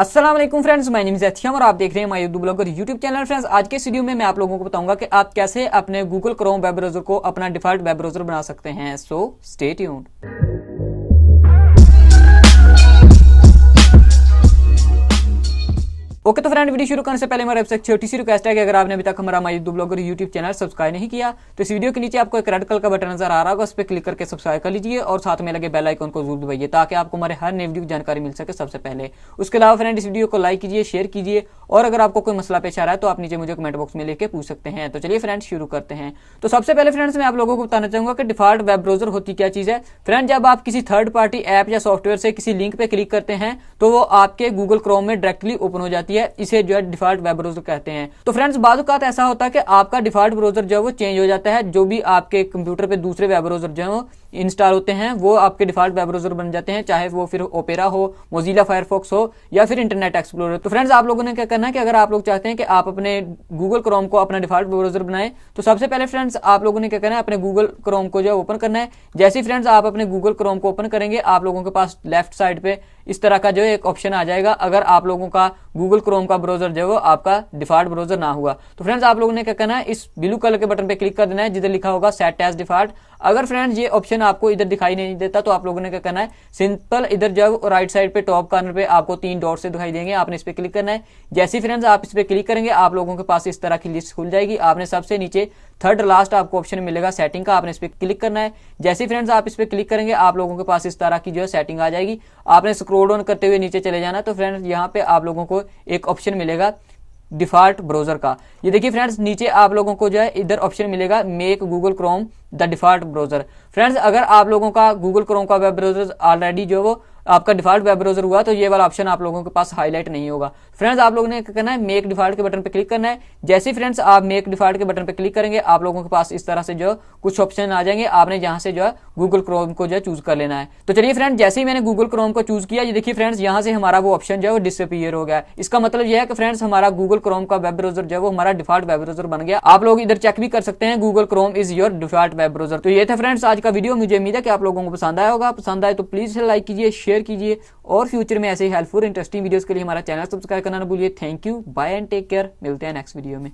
अस्सलाम वालेकुम friends, my name is एथियम और आप देख रहे हैं my blogger YouTube channel. Friends, आज के इस वीडियो में मैं आप लोगों को बताऊंगा कि आप कैसे अपने गूगल क्रोम वेब ब्राउज़र को अपना डिफॉल्ट वेब ब्राउज़र बना सकते हैं। So stay tuned. ओके तो फ्रेंड, वीडियो शुरू करने से पहले मेरा आपसे एक छोटी सी रिक्वेस्ट है कि अगर आपने अभी तक हमारा my blogger YouTube channel subscribe नहीं किया तो इस वीडियो के नीचे आपको एक रेड कलर का बटन नजर आ रहा होगा, उस पर क्लिक करके सब्सक्राइब कर लीजिए और साथ में लगे बेल आइकन को जरूर दबाइए ताकि आपको हमारे हर नई वीडियो की जानकारी मिल सके सबसे पहले। उसके अलावा फ्रेंड, इस वीडियो को लाइक कीजिए, शेयर कीजिए और अगर आपको कोई मसला पेश आ रहा है तो आप नीचे मुझे कमेंट बॉक्स में लेके पूछ सकते हैं। तो चलिए फ्रेंड्स शुरू करते हैं। तो सबसे पहले फ्रेंड्स मैं आप लोगों को बताना चाहूंगा कि डिफॉल्ट वेब ब्राउज़र होती क्या चीज है। फ्रेंड, जब आप किसी थर्ड पार्टी ऐप या सॉफ्टवेयर से किसी लिंक पे क्लिक करते हैं तो वो आपके गूगल क्रोम में डायरेक्टली ओपन हो जाती है। इसे जो है डिफॉल्ट वेब ब्राउज़र कहते हैं। तो फ्रेंड्स, बाद औक़ात ऐसा होता है कि आपका डिफॉल्ट ब्राउज़र जो है वो चेंज हो जाता है। जो भी आपके कंप्यूटर पे दूसरे वेब ब्राउज़र जो है इंस्टॉल होते हैं वो आपके डिफॉल्ट वेब ब्राउज़र बन जाते हैं, चाहे वो फिर ओपेरा हो, मोजिला फायरफॉक्स हो या फिर इंटरनेट एक्सप्लोरर। तो फ्रेंड्स, आप लोगों ने क्या करना है कि अगर आप लोग चाहते हैं कि आप अपने गूगल क्रोम को अपना डिफॉल्ट ब्राउज़र बनाएं तो सबसे पहले फ्रेंड्स आप लोगों ने क्या करना है, अपने गूगल क्रोम को जो है ओपन करना है। जैसे ही फ्रेंड्स आप अपने गूगल क्रोम को ओपन करेंगे, आप लोगों के पास लेफ्ट साइड पे इस तरह का जो है एक ऑप्शन आ जाएगा। अगर आप लोगों का गूगल क्रोम का ब्राउज़र जो है वो आपका डिफॉल्ट ब्राउज़र ना हुआ तो फ्रेंड्स आप लोगों ने क्या करना है, इस ब्लू कलर के बटन पे क्लिक कर देना है जिधर लिखा होगा सेट एज डिफॉल्ट। अगर फ्रेंड्स ये ऑप्शन आपको इधर दिखाई नहीं देता तो आप लोगों ने क्या करना है, सिंपल इधर जब राइट साइड पे टॉप कॉर्नर पे आपको 3 डॉट से दिखाई देंगे, आपने इस पे क्लिक करना है। जैसे फ्रेंड्स आप इस पे क्लिक करेंगे, आप लोगों के पास इस तरह की लिस्ट खुल जाएगी। आपने सबसे नीचे थर्ड लास्ट आपको ऑप्शन मिलेगा सेटिंग का, आपने इस पे क्लिक करना है। जैसे फ्रेंड्स आप इस पे क्लिक करेंगे, आप लोगों के पास इस तरह की जो है सेटिंग आ जाएगी। आपने स्क्रॉल डाउन करते हुए नीचे चले जाना तो फ्रेंड्स यहाँ पे आप लोगों को एक ऑप्शन मिलेगा डिफॉल्ट ब्राउज़र का। ये देखिए फ्रेंड्स, नीचे आप लोगों को जो है इधर ऑप्शन मिलेगा make Google Chrome the default browser. Friends, अगर आप लोगों का गूगल क्रोम का वेब ब्राउज़र ऑलरेडी जो वो आपका डिफॉल्ट वेब ब्राउज़र हुआ तो ये वाला ऑप्शन आप लोगों के पास हाईलाइट नहीं होगा। फ्रेंड्स, आप लोगों ने क्या करना है, मेक डिफॉल्ट के बटन पे क्लिक करना है। जैसे फ्रेंड्स आप मेक डिफॉल्ट के बटन पे क्लिक करेंगे, आप लोगों के पास इस तरह से जो कुछ ऑप्शन आ जाएंगे। आपने जहां से जो है गूगल क्रोम को जो है चूज कर लेना है। तो चलिए फ्रेंड्स, जैसे ही मैंने गूगल क्रोम को चूज किया, ये देखिए फ्रेंड्स यहाँ से हमारा वो ऑप्शन जो है वो डिसअपीयर हो गया। इसका मतलब यह है कि फ्रेंड्स हमारा गूगल क्रोम का वेब ब्राउज़र जो है वो हमारा डिफॉल्ट वेब ब्राउज़र बन गया। आप लोग इधर चेक भी कर सकते हैं, Google Chrome is your default web browser. तो ये था फ्रेंड्स आज का वीडियो। मुझे उम्मीद है कि आप लोगों को पसंद आया होगा। पसंद आए तो प्लीज लाइक कीजिए, शेयर कीजिए और फ्यूचर में ऐसे ही हेल्पफुल इंटरेस्टिंग वीडियोस के लिए हमारा चैनल सब्सक्राइब करना ना भूलिए। Thank you, bye and take care. मिलते हैं नेक्स्ट वीडियो में।